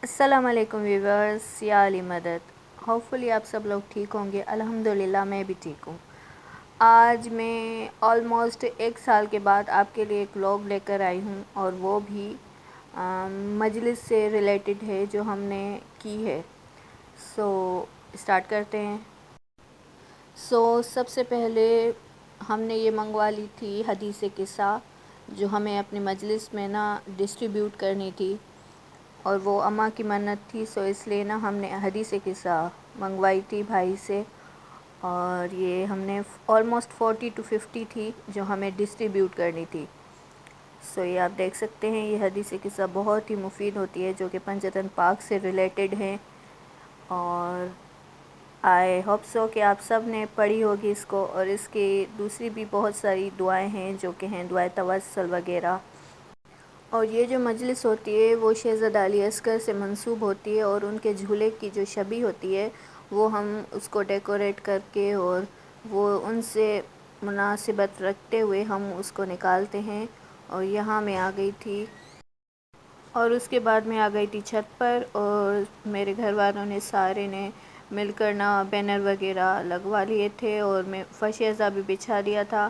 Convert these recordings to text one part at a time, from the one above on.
السلام علیکم ویورز، یا علی مدد۔ ہوپفلی آپ سب لوگ ٹھیک ہوں گے۔ الحمدللہ میں بھی ٹھیک ہوں۔ آج میں آلموسٹ 1 سال کے بعد آپ کے لیے ایک ولاگ لے کر آئی ہوں، اور وہ بھی مجلس سے ریلیٹڈ ہے جو ہم نے کی ہے۔ سو اسٹارٹ کرتے ہیں۔ سب سے پہلے ہم نے یہ منگوا لی تھی حدیث قصہ، جو ہمیں اپنی مجلس میں ڈسٹریبیوٹ کرنی تھی، اور وہ اماں کی منت تھی، سو اس لیے ہم نے حدیث قصہ منگوائی تھی بھائی سے، اور یہ ہم نے آلموسٹ 40 to 50 تھی جو ہمیں ڈسٹریبیوٹ کرنی تھی۔ سو یہ آپ دیکھ سکتے ہیں، یہ حدیث قصہ بہت ہی مفید ہوتی ہے جو کہ پنجتن پاک سے ریلیٹڈ ہیں، اور آئی ہوپ سو کہ آپ سب نے پڑھی ہوگی اس کو، اور اس کی دوسری بھی بہت ساری دعائیں ہیں جو کہ ہیں دعائے توسل وغیرہ۔ اور یہ جو مجلس ہوتی ہے وہ شہزادہ علی اصغر سے منسوب ہوتی ہے، اور ان کے جھولے کی جو شبیہ ہوتی ہے وہ ہم اس کو ڈیکوریٹ کر کے اور وہ ان سے مناسبت رکھتے ہوئے ہم اس کو نکالتے ہیں، اور یہاں میں آ گئی تھی، اور اس کے بعد میں آ گئی تھی چھت پر، اور میرے گھر والوں نے سارے نے مل کر بینر وغیرہ لگوا لیے تھے، اور میں فرشیزہ بھی بچھا دیا تھا،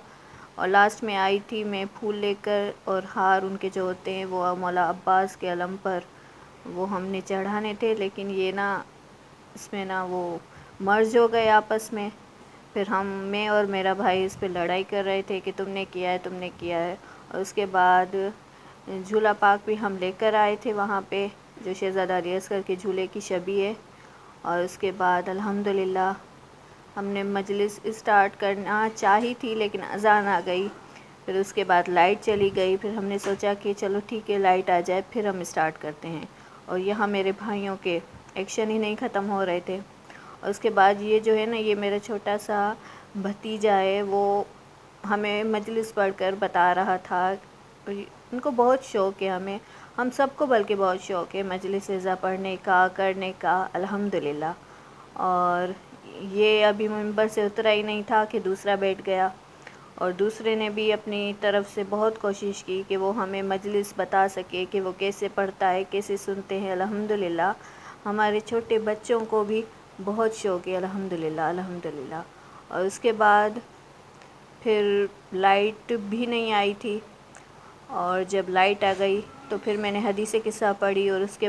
اور لاسٹ میں آئی تھی میں پھول لے کر، اور ہار ان کے جو ہوتے ہیں وہ مولا عباس کے علم پر وہ ہم نے چڑھانے تھے، لیکن یہ اس میں وہ مرج ہو گئے آپس میں، پھر میں اور میرا بھائی اس پہ لڑائی کر رہے تھے کہ تم نے کیا ہے، تم نے کیا ہے، اور اس کے بعد جھولا پاک بھی ہم لے کر آئے تھے وہاں پہ، جو شہزادہ علی اصغر کے جھولے کی شبیہ ہے، اور اس کے بعد الحمدللہ ہم نے مجلس اسٹارٹ کرنا چاہی تھی لیکن اذان آ گئی، پھر اس کے بعد لائٹ چلی گئی، پھر ہم نے سوچا کہ چلو ٹھیک ہے لائٹ آ جائے پھر ہم اسٹارٹ کرتے ہیں، اور یہاں میرے بھائیوں کے ایکشن ہی نہیں ختم ہو رہے تھے، اور اس کے بعد یہ جو ہے یہ میرا چھوٹا سا بھتیجا ہے، وہ ہمیں مجلس پڑھ کر بتا رہا تھا، ان کو بہت شوق ہے، ہم سب کو بلکہ بہت شوق ہے مجلس اذا پڑھنے کا کرنے کا الحمدللہ، اور یہ ابھی ممبر سے اترا ہی نہیں تھا کہ دوسرا بیٹھ گیا، اور دوسرے نے بھی اپنی طرف سے بہت کوشش کی کہ وہ ہمیں مجلس بتا سکے کہ وہ کیسے پڑھتا ہے، کیسے سنتے ہیں، الحمدللہ ہمارے چھوٹے بچوں کو بھی بہت شوق ہے، الحمدللہ الحمدللہ۔ اور اس کے بعد پھر لائٹ بھی نہیں آئی تھی، اور جب لائٹ آ گئی تو پھر میں نے حدیث قصہ پڑھی، اور اس کے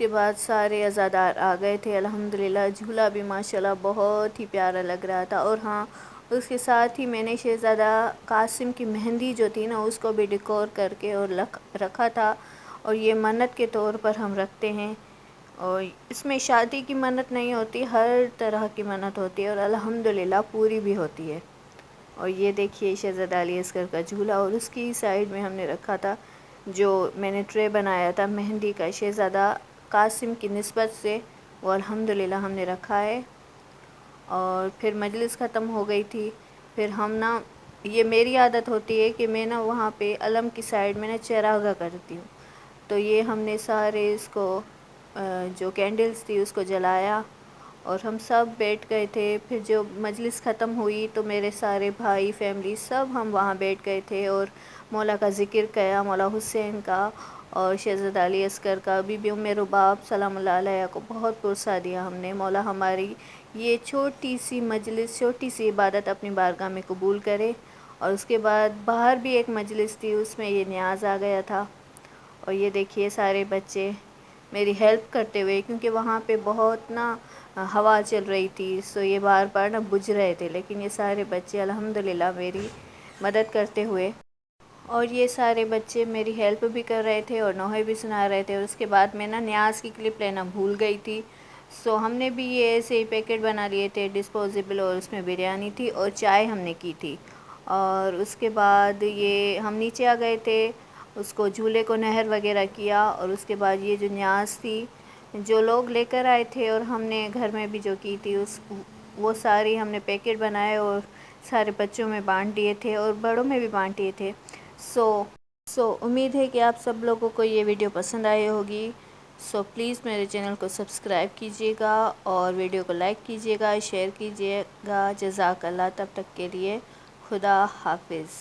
بعد سارے عزادار آ گئے تھے، الحمدللہ جھولا بھی ماشاءاللہ بہت ہی پیارا لگ رہا تھا، اور ہاں اس کے ساتھ ہی میں نے شہزادہ قاسم کی مہندی جو تھی اس کو بھی ڈیکور کر کے اور رکھا تھا، اور یہ منت کے طور پر ہم رکھتے ہیں، اور اس میں شادی کی منت نہیں ہوتی، ہر طرح کی منت ہوتی ہے، اور الحمدللہ پوری بھی ہوتی ہے۔ اور یہ دیکھیے شہزادہ علی اصغر کا جھولا، اور اس کی سائڈ میں ہم نے رکھا تھا جو میں نے ٹرے بنایا تھا مہندی کا شہزادہ قاسم کی نسبت سے، وہ الحمدللہ ہم نے رکھا ہے، اور پھر مجلس ختم ہو گئی تھی، پھر ہم یہ میری عادت ہوتی ہے کہ میں وہاں پہ علم کی سائڈ میں چراغاں کرتی ہوں، تو یہ ہم نے سارے اس کو جو کینڈلز تھی اس کو جلایا، اور ہم سب بیٹھ گئے تھے، پھر جو مجلس ختم ہوئی تو میرے سارے بھائی فیملی سب ہم وہاں بیٹھ گئے تھے، اور مولا کا ذکر کیا، مولا حسین کا اور شہزادہ علی اصغر کا، بی بی ام رباب سلام اللہ علیہ کو بہت پرسہ دیا ہم نے، مولا ہماری یہ چھوٹی سی مجلس، چھوٹی سی عبادت اپنی بارگاہ میں قبول کرے۔ اور اس کے بعد باہر بھی ایک مجلس تھی، اس میں یہ نیاز آ گیا تھا، اور یہ دیکھیے سارے بچے میری ہیلپ کرتے ہوئے، کیونکہ وہاں پہ بہت ہوا چل رہی تھی، سو یہ بار بار بجھ رہے تھے، لیکن یہ سارے بچے الحمدللہ میری مدد کرتے ہوئے، اور یہ سارے بچے میری ہیلپ بھی کر رہے تھے اور نوحے بھی سنا رہے تھے، اور اس کے بعد میں نیاز کی کلپ لینا بھول گئی تھی، سو ہم نے بھی یہ ایسے ہی پیکٹ بنا لیے تھے ڈسپوزیبل، اور اس میں بریانی تھی اور چائے ہم نے کی تھی، اور اس کے بعد یہ ہم نیچے آ گئے تھے، اس کو جھولے کو نہر وغیرہ کیا، اور اس کے بعد یہ جو نیاز تھی جو لوگ لے کر آئے تھے اور ہم نے گھر میں بھی جو کی تھی وہ ساری ہم نے پیکٹ بنائے اور سارے بچوں میں بانٹ دیے تھے اور بڑوں میں بھی بانٹ دیے تھے۔ سو امید ہے کہ آپ سب لوگوں کو یہ ویڈیو پسند آئی ہوگی، سو پلیز میرے چینل کو سبسکرائب کیجیے گا اور ویڈیو کو لائک کیجیے گا، شیئر کیجیے گا، جزاک اللہ، تب تک کے لیے خدا حافظ۔